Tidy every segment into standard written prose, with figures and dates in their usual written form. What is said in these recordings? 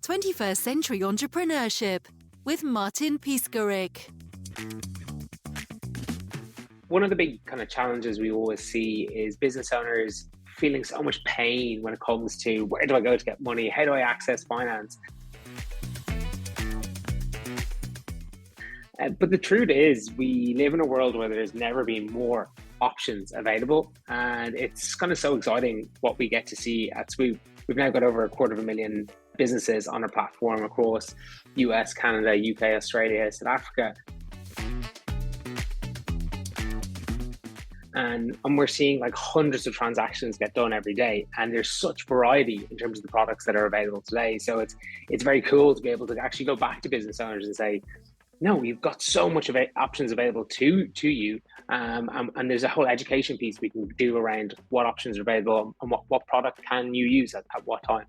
21st Century Entrepreneurship with Martin Piskarik. One of the big kind of challenges we always see is business owners feeling so much pain when it comes to where do I go to get money? How do I access finance? But the truth is, we live in a world where there's never been more options available. And it's kind of so exciting what we get to see at Swoop. We've now got over 250,000 businesses on our platform across US, Canada, UK, Australia, South Africa. And we're seeing like hundreds of transactions get done every day. And there's such variety in terms of the products that are available today. So it's very cool to be able to actually go back to business owners and say, no, you've got so much of options available to you. And there's a whole education piece we can do around what options are available and what product can you use at what time.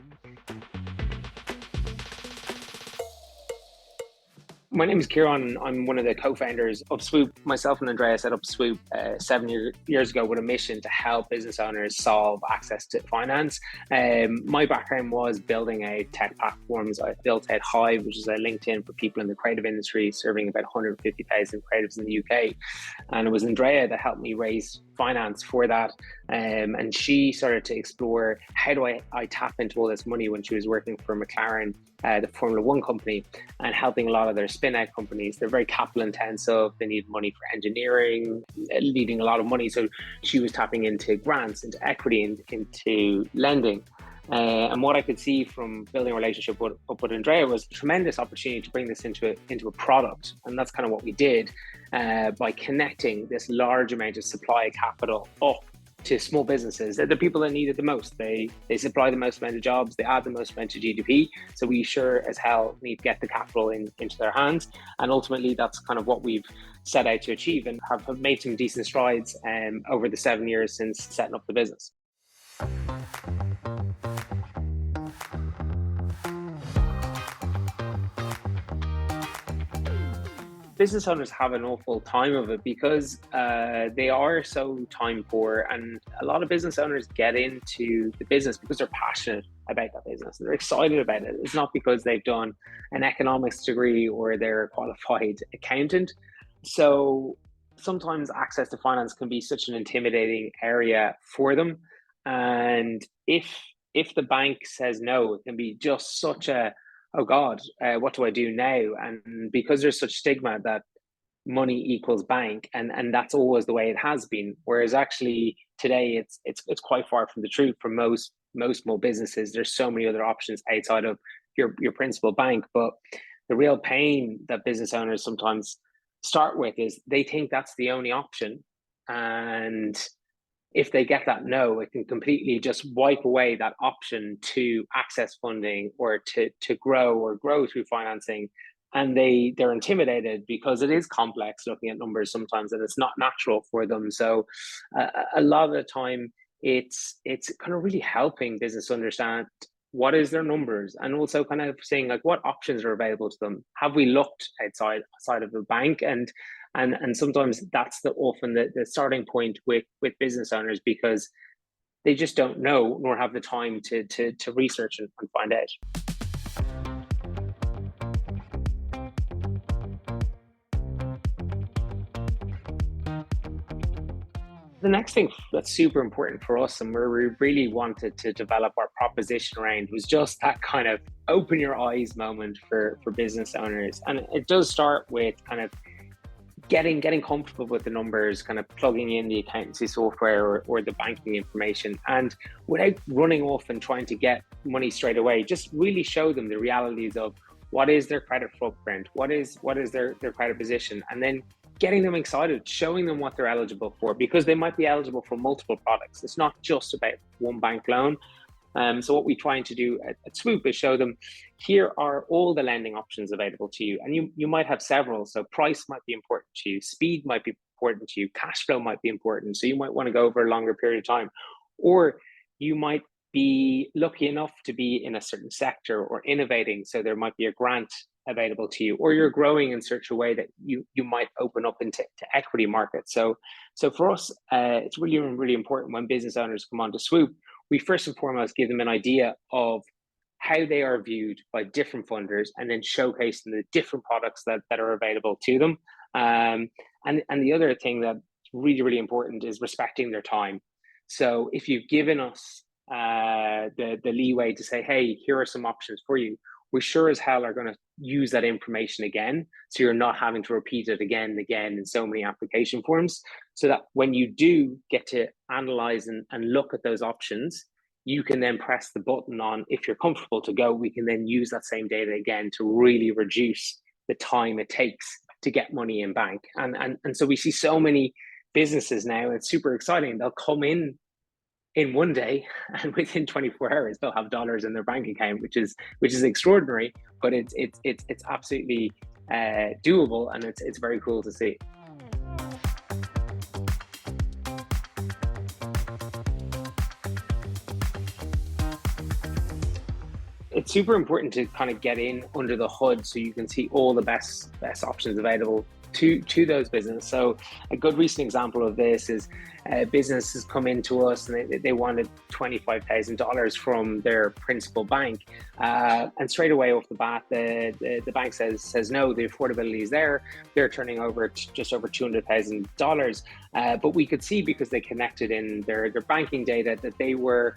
My name is Ciaran. I'm one of the co-founders of Swoop. Myself and Andrea set up Swoop 7 years ago with a mission to help business owners solve access to finance. My background was building out tech platforms. I built out Hive, which is a LinkedIn for people in the creative industry, serving about 150,000 creatives in the UK. And it was Andrea that helped me raise finance for that. And she started to explore how do I tap into all this money when she was working for McLaren, the Formula One company, and helping a lot of their spin-out companies. They're very capital intensive. They need money for engineering, needing a lot of money. So she was tapping into grants, into equity, into lending. And what I could see from building a relationship with Andrea was a tremendous opportunity to bring this into a product. And that's kind of what we did by connecting this large amount of supply capital up to small businesses. They're the people that need it the most. They supply the most amount of jobs, they add the most amount of GDP. So we sure as hell need to get the capital into their hands. And ultimately, that's kind of what we've set out to achieve and have made some decent strides over the 7 years since setting up the business. Business owners have an awful time of it because they are so time poor, and a lot of business owners get into the business because they're passionate about that business. They're excited about it. It's not because they've done an economics degree or they're a qualified accountant. So sometimes access to finance can be such an intimidating area for them. And if the bank says no, it can be just such a oh God, what do I do now? And because there's such stigma that money equals bank, and that's always the way it has been. Whereas actually today it's quite far from the truth for most small businesses. There's so many other options outside of your principal bank. But the real pain that business owners sometimes start with is they think that's the only option. And if they get that no, it can completely just wipe away that option to access funding or to grow through financing. And they're intimidated because it is complex looking at numbers sometimes, and it's not natural for them. So a lot of the time, it's kind of really helping business understand what is their numbers, and also kind of saying like what options are available to them. Have we looked outside of the bank? And sometimes that's often the starting point with business owners, because they just don't know nor have the time to research and find out. The next thing that's super important for us, and where we really wanted to develop our proposition around, was just that kind of open your eyes moment for business owners. And it does start with kind of getting comfortable with the numbers, kind of plugging in the accountancy software or the banking information, and without running off and trying to get money straight away, just really show them the realities of what is their credit footprint, what is their credit position, and then getting them excited, showing them what they're eligible for, because they might be eligible for multiple products. It's not just about one bank loan. So what we're trying to do at Swoop is show them, here are all the lending options available to you. And you might have several. So price might be important to you. Speed might be important to you. Cash flow might be important. So you might want to go over a longer period of time. Or you might be lucky enough to be in a certain sector or innovating. So there might be a grant available to you, or you're growing in such a way that you might open up into equity markets. So for us, it's really important when business owners come onto Swoop, we first and foremost give them an idea of how they are viewed by different funders, and then showcasing the different products that are available to them. And the other thing that's really, really important is respecting their time. So if you've given us the leeway to say, hey, here are some options for you, we sure as hell are going to use that information again. So you're not having to repeat it again and again in so many application forms. So that when you do get to analyze and look at those options, you can then press the button on, if you're comfortable to go, we can then use that same data again to really reduce the time it takes to get money in bank. And so we see so many businesses now, it's super exciting. They'll come in one day, and within 24 hours they'll have dollars in their bank account, which is extraordinary, but it's absolutely doable, and it's very cool to see. It's super important to kind of get in under the hood so you can see all the best options available to those businesses. So a good recent example of this is businesses come into us and they wanted $25,000 from their principal bank, and straight away off the bat the bank says no, the affordability is there, they're turning over just over $200,000, but we could see, because they connected in their banking data, that they were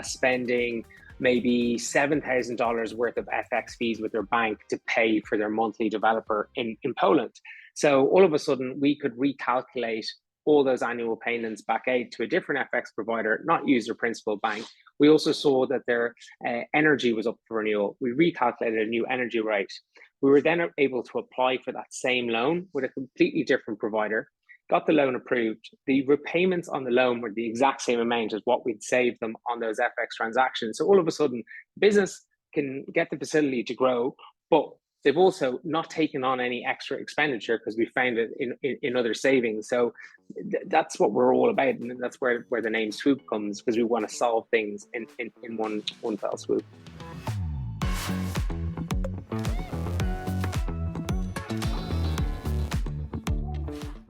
spending maybe $7,000 worth of FX fees with their bank to pay for their monthly developer in Poland. So all of a sudden we could recalculate all those annual payments back out to a different FX provider, not use their principal bank. We also saw that their energy was up for renewal. We recalculated a new energy rate. We were then able to apply for that same loan with a completely different provider, got the loan approved. The repayments on the loan were the exact same amount as what we'd saved them on those FX transactions. So all of a sudden, business can get the facility to grow, but they've also not taken on any extra expenditure because we found it in other savings. So that's what we're all about, and that's where the name Swoop comes, because we want to solve things in one fell swoop.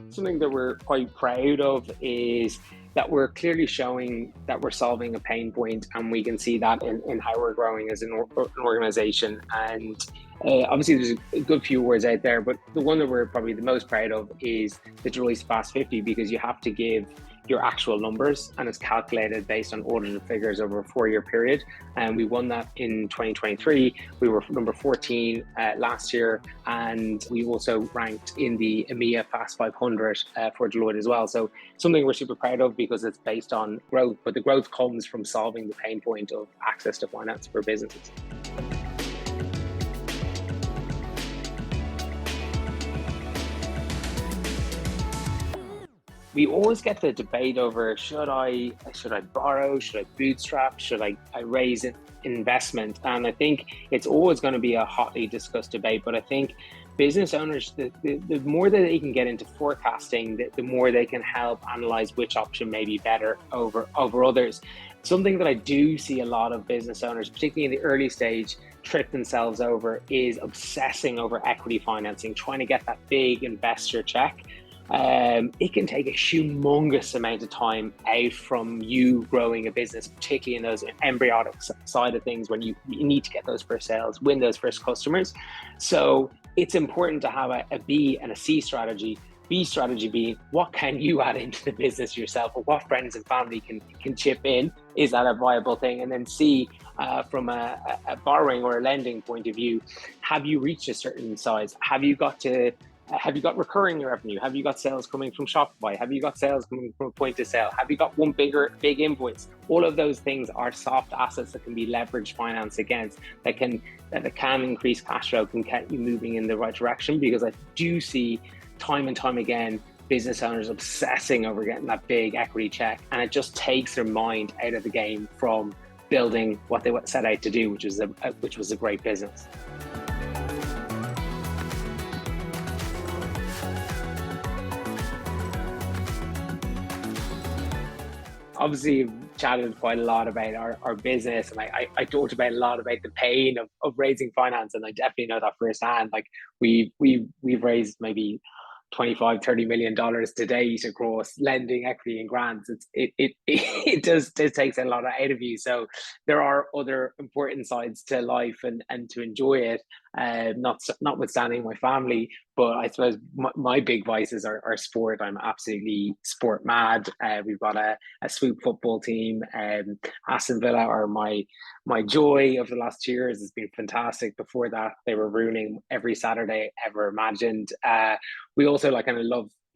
Something that we're quite proud of is that we're clearly showing that we're solving a pain point, and we can see that in how we're growing as an organization. And obviously there's a good few words out there, but the one that we're probably the most proud of is the Deloitte Fast 50, because you have to give your actual numbers, and it's calculated based on audited figures over a 4-year period. And we won that in 2023. We were number 14 last year, and we also ranked in the EMEA Fast 500 for Deloitte as well. So something we're super proud of, because it's based on growth, but the growth comes from solving the pain point of access to finance for businesses. We always get the debate over, should I borrow, should I bootstrap, should I raise an investment? And I think it's always going to be a hotly discussed debate, but I think business owners, the more that they can get into forecasting, the more they can help analyze which option may be better over others. Something that I do see a lot of business owners, particularly in the early stage, trip themselves over is obsessing over equity financing, trying to get that big investor check. It can take a humongous amount of time out from you growing a business, particularly in those embryonic side of things, when you need to get those first sales, win those first customers. So it's important to have a B and a C strategy. B strategy being, what can you add into the business yourself, or what friends and family can chip in? Is that a viable thing? And then C, from a borrowing or a lending point of view, have you reached a certain size? Have you got recurring revenue? Have you got sales coming from Shopify? Have you got sales coming from point of sale? Have you got one big invoice? All of those things are soft assets that can be leveraged finance against, that can increase cash flow, can get you moving in the right direction. Because I do see time and time again business owners obsessing over getting that big equity check, and it just takes their mind out of the game from building what they set out to do, which was a great business. Obviously, you've chatted quite a lot about our business, and I talked about a lot about the pain of raising finance, and I definitely know that firsthand. Like we've raised maybe $25-30 million to date across lending, equity, and grants. It does takes a lot out of you. So there are other important sides to life and to enjoy it. Notwithstanding my family, but I suppose my big vices are sport. I'm absolutely sport mad. We've got a Swoop football team. Aston Villa are my joy of the last 2 years. Has been fantastic. Before that, they were ruining every Saturday ever imagined. We also kind of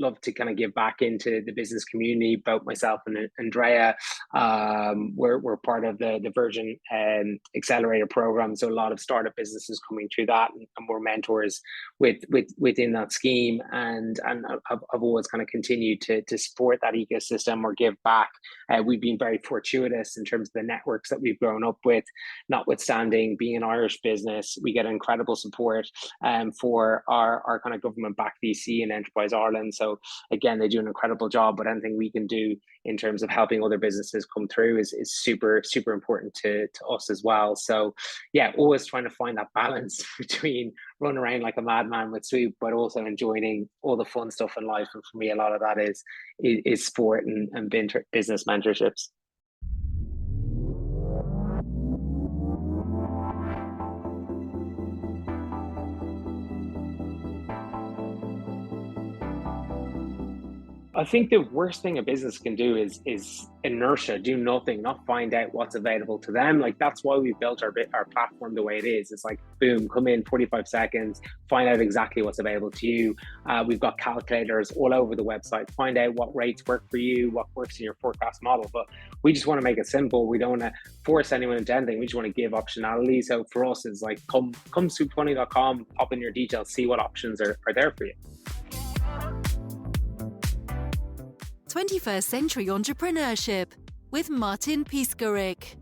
love to kind of give back into the business community. Both myself and Andrea, we're part of the Virgin Accelerator program. So a lot of startup businesses coming through that, and we're mentors within that scheme. And I've always kind of continued to support that ecosystem or give back. We've been very fortuitous in terms of the networks that we've grown up with. Notwithstanding being an Irish business, we get incredible support for our kind of government-backed VC and Enterprise Ireland. So again, they do an incredible job, but anything we can do in terms of helping other businesses come through is super, super important to us as well. So yeah, always trying to find that balance between running around like a madman with Swoop, but also enjoying all the fun stuff in life. And for me, a lot of that is sport and business mentorships. I think the worst thing a business can do is inertia, do nothing, not find out what's available to them. Like, that's why we built our platform the way it is. It's like, boom, come in 45 seconds, find out exactly what's available to you. We've got calculators all over the website. Find out what rates work for you, what works in your forecast model. But we just want to make it simple. We don't want to force anyone into anything. We just want to give optionality. So for us, it's like, come swoop20.com, pop in your details, see what options are there for you. 21st Century Entrepreneurship with Martin Piskarik.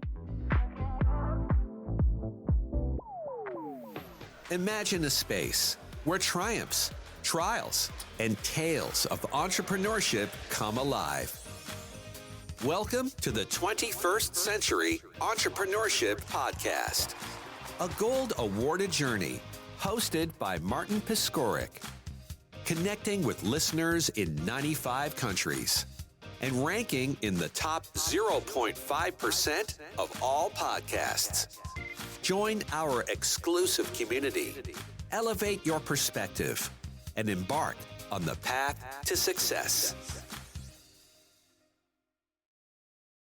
Imagine a space where triumphs, trials, and tales of entrepreneurship come alive. Welcome to the 21st Century Entrepreneurship Podcast, a gold awarded journey hosted by Martin Piskarik, connecting with listeners in 95 countries and ranking in the top 0.5% of all podcasts. Join our exclusive community, elevate your perspective, and embark on the path to success.